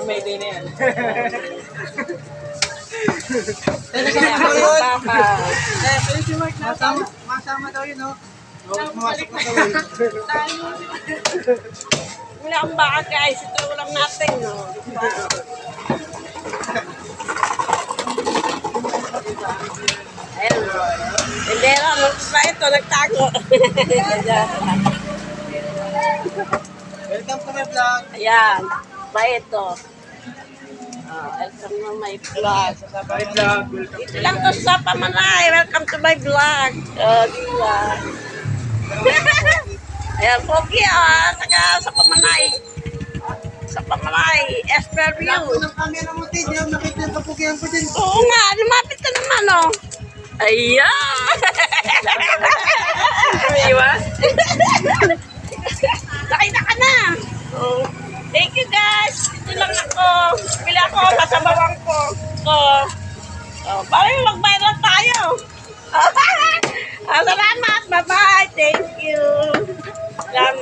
may day na yan. Pwede si Mark na Masama daw yun, no? Mamasok na daw yun. Wala akong baka guys. Ito walang natin, no? Ayun, no? Hindi lang. Ba ito, nagtago. Welcome to my vlog. Ayan. Ba ito. Welcome to my vlog. My vlog. Dito lang to sa Pamanay. Welcome to my vlog. Diba? Ayan, Pogi, taga sa Pamanay. Sa Pamanay, Esper View. Ako ng camera mo, Tid. Yung nakita yung kapugihan ko din. Oo nga, lumapit ka naman, oh. Ayan! Iwas? Nakita ka na. Oh. Thank you, guys. Ito lang ako. Pila ako, kasabawang ko. Oh, parang mag-viral tayo. Salamat. Bye-bye. Thank you. Salamat.